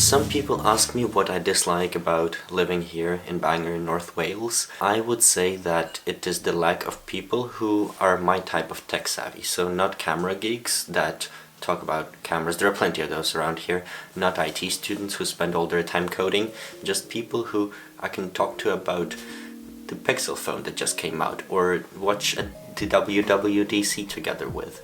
Some people ask me what I dislike about living here in Bangor, North Wales. I would say that it is the lack of people who are my type of tech savvy. So not camera geeks that talk about cameras, there are plenty of those around here. Not IT students who spend all their time coding, just people who I can talk to about the Pixel phone that just came out or watch the WWDC together with.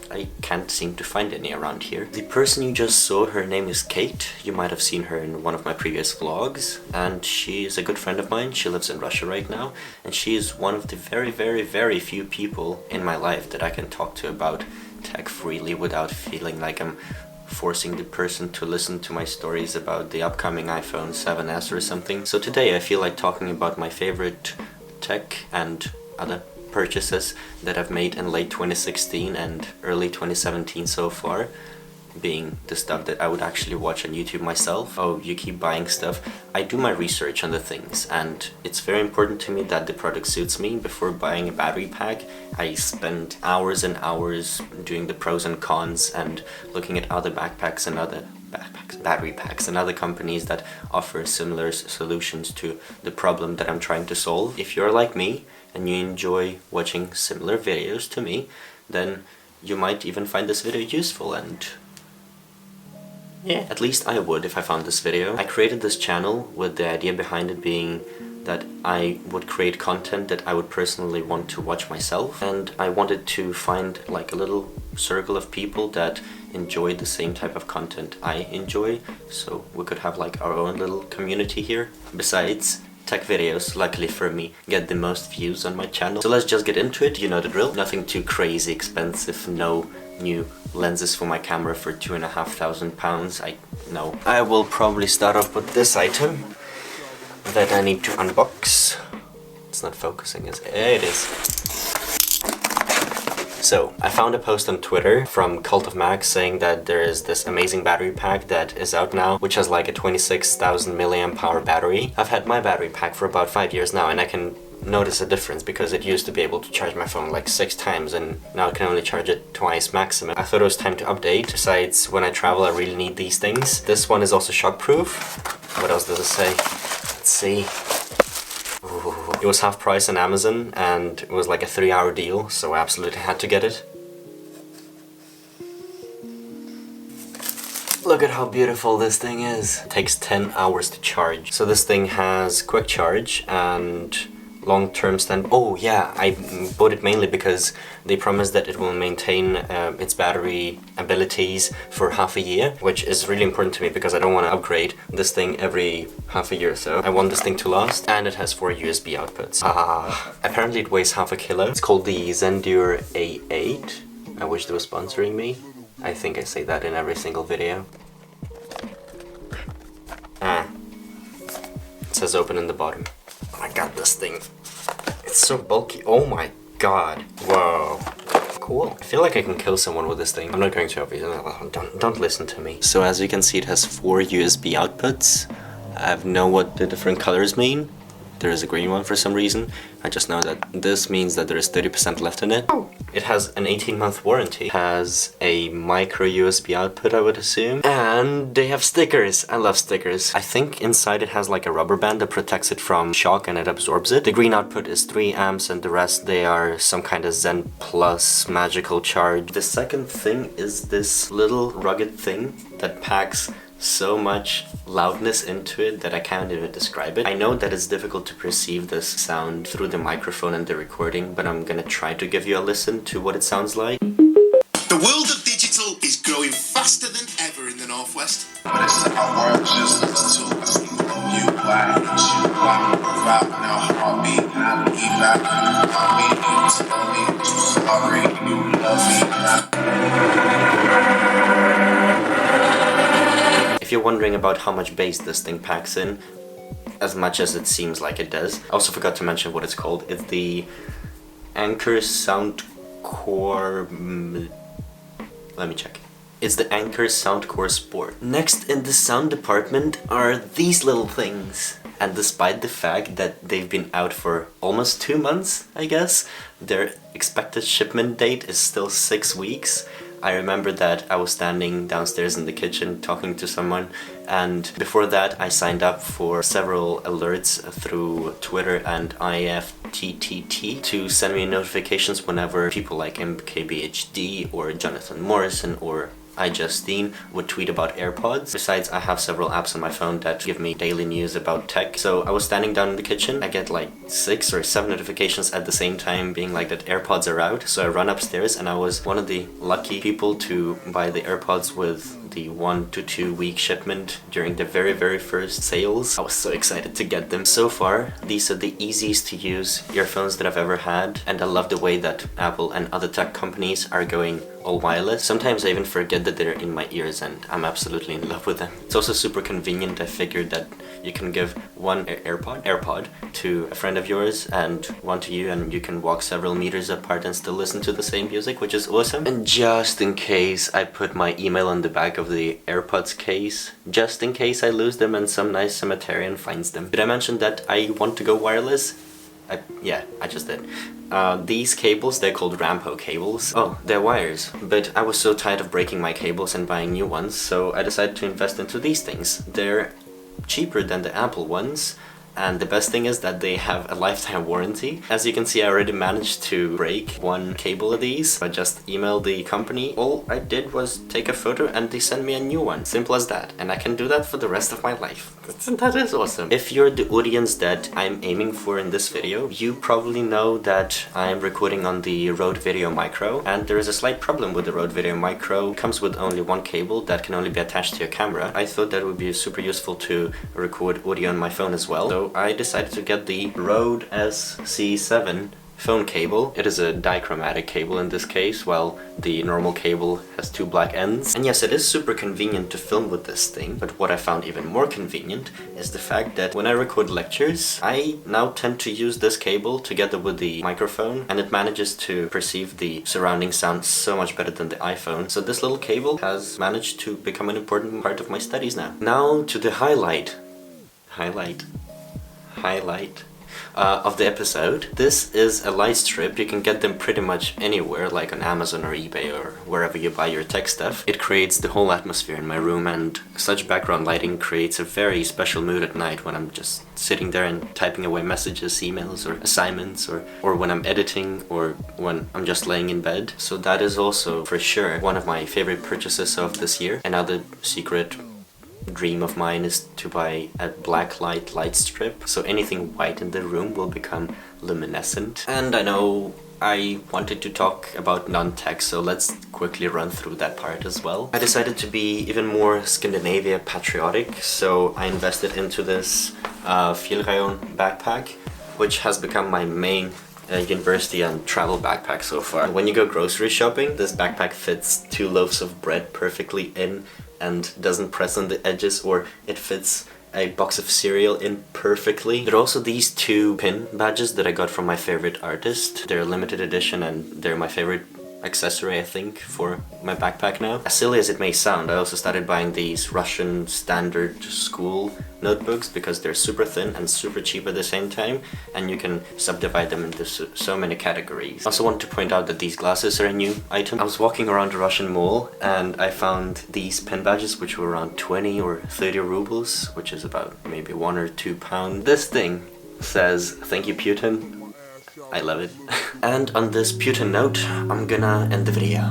I can't seem to find any around here. The person you just saw, her name is Kate. You might have seen her in one of my previous vlogs, and she is a good friend of mine. She lives in Russia right now, and she is one of the very few people in my life that I can talk to about tech freely without feeling like I'm forcing the person to listen to my stories about the upcoming iPhone 7s or something. So today I feel like talking about my favorite tech and other purchases that I've made in late 2016 and early 2017 so far, being the stuff that I would actually watch on YouTube myself. Oh, you keep buying stuff. I do my research on the things, and it's very important to me that the product suits me. Before buying a battery pack, I spend hours and hours doing the pros and cons and looking at other backpacks and other battery packs and other companies that offer similar solutions to the problem that I'm trying to solve. If you're like me and you enjoy watching similar videos to me, then you might even find this video useful, and yeah, at least I would if I found this video. I created this channel with the idea behind it being that I would create content that I would personally want to watch myself, and I wanted to find like a little circle of people that enjoy the same type of content I enjoy, so we could have like our own little community here. Besides, tech videos, luckily for me, get the most views on my channel. So let's just get into it, you know the drill. Nothing too crazy expensive, no new lenses for my camera for £2,500. I know. I will probably start off with this item that I need to unbox. It's not focusing, is it? It is. So, I found a post on Twitter from Cult of Mac saying that there is this amazing battery pack that is out now, which has like a 26,000 milliamp hour battery. I've had my battery pack for about 5 years now, and I can notice a difference because it used to be able to charge my phone like 6 times and now I can only charge it twice maximum. I thought it was time to update. Besides, when I travel I really need these things. This one is also shockproof. What else does it say? Let's see. Ooh. It was half price on Amazon and it was like a 3-hour deal, so I absolutely had to get it. Look at how beautiful this thing is. It takes 10 hours to charge. So this thing has quick charge and long-term stand. Oh yeah, I bought it mainly because they promised that it will maintain its battery abilities for half a year, which is really important to me because I don't want to upgrade this thing every half a year or so. I want this thing to last, and it has 4 USB outputs. Apparently it weighs half a kilo. It's called the Zendure A8. I wish they were sponsoring me. I think I say that in every single video. It says open in the bottom. Oh my god, this thing. It's so bulky. Oh my god. Whoa. Cool. I feel like I can kill someone with this thing. I'm not going to, obviously. Don't listen to me. So as you can see, it has 4 USB outputs. I know what the different colors mean. There is a green one for some reason. I just know that this means that there is 30% left in it. It has an 18-month warranty. It has a micro USB output, I would assume. And they have stickers. I love stickers. I think inside it has like a rubber band that protects it from shock and it absorbs it. The green output is 3 amps and the rest they are some kind of Zen Plus magical charge. The second thing is this little rugged thing that packs so much loudness into it that I can't even describe it. I know that it's difficult to perceive this sound through the microphone and the recording, but I'm gonna try to give you a listen to what it sounds like. The world of digital is growing faster than ever in the Northwest. But it's our world just to you why you rock now heartbeat and I leave back heartbeat sorry you love me. If you're wondering about how much bass this thing packs in, as much as it seems like it does. I also forgot to mention what it's called. It's the Anker SoundCore... Let me check. It's the Anker SoundCore Sport. Next in the sound department are these little things. And despite the fact that they've been out for almost 2 months, I guess, their expected shipment date is still 6 weeks. I remember that I was standing downstairs in the kitchen talking to someone, and before that I signed up for several alerts through Twitter and IFTTT to send me notifications whenever people like MKBHD or Jonathan Morrison or iJustine would tweet about AirPods. Besides, I have several apps on my phone that give me daily news about tech. So I was standing down in the kitchen, I get like 6 or 7 notifications at the same time being like that AirPods are out. So I run upstairs, and I was one of the lucky people to buy the AirPods with the 1 to 2 week shipment during the very first sales. I was so excited to get them. So far, these are the easiest to use earphones that I've ever had, and I love the way that Apple and other tech companies are going all wireless. Sometimes I even forget that they're in my ears, and I'm absolutely in love with them. It's also super convenient. I figured that you can give one AirPod to a friend of yours and one to you, and you can walk several meters apart and still listen to the same music, which is awesome. And just in case, I put my email on the back of the AirPods case, just in case I lose them and some nice cemeterian finds them. Did I mention that I want to go wireless? Yeah, I just did. These cables, they're called Rampow cables. Oh, they're wires. But I was so tired of breaking my cables and buying new ones, so I decided to invest into these things. They're cheaper than the Apple ones, and the best thing is that they have a lifetime warranty. As you can see, I already managed to break one cable of these. I just emailed the company. All I did was take a photo and they sent me a new one. Simple as that. And I can do that for the rest of my life. That is awesome. If you're the audience that I'm aiming for in this video, you probably know that I'm recording on the Rode Video Micro, and there is a slight problem with the Rode Video Micro. It comes with only one cable that can only be attached to your camera. I thought that would be super useful to record audio on my phone as well. So I decided to get the RØDE SC7 phone cable. It is a dichromatic cable in this case, while the normal cable has 2 black ends. And yes, it is super convenient to film with this thing, but what I found even more convenient is the fact that when I record lectures, I now tend to use this cable together with the microphone, and it manages to perceive the surrounding sound so much better than the iPhone. So this little cable has managed to become an important part of my studies now. Now to the highlight of the episode. This is a light strip. You can get them pretty much anywhere, like on Amazon or eBay or wherever you buy your tech stuff. It creates the whole atmosphere in my room, and such background lighting creates a very special mood at night when I'm just sitting there and typing away messages, emails, or assignments, or when I'm editing, or when I'm just laying in bed. So that is also for sure one of my favorite purchases of this year. Another secret dream of mine is to buy a black light strip, so anything white in the room will become luminescent. And I know I wanted to talk about non-tech, so let's quickly run through that part as well. I decided to be even more Scandinavia patriotic, so I invested into this Fjällräven backpack, which has become my main university and travel backpack so far. When you go grocery shopping, this backpack fits 2 loaves of bread perfectly in and doesn't press on the edges, or it fits a box of cereal in perfectly. There are also these 2 pin badges that I got from my favorite artist. They're limited edition and they're my favorite accessory, I think, for my backpack now. As silly as it may sound, I also started buying these Russian standard school notebooks because they're super thin and super cheap at the same time, and you can subdivide them into so many categories. I also want to point out that these glasses are a new item. I was walking around a Russian mall and I found these pen badges which were around 20 or 30 rubles, which is about maybe 1 or 2 pounds. This thing says, "Thank you, Putin." I love it. And on this Putin note, I'm gonna end the video.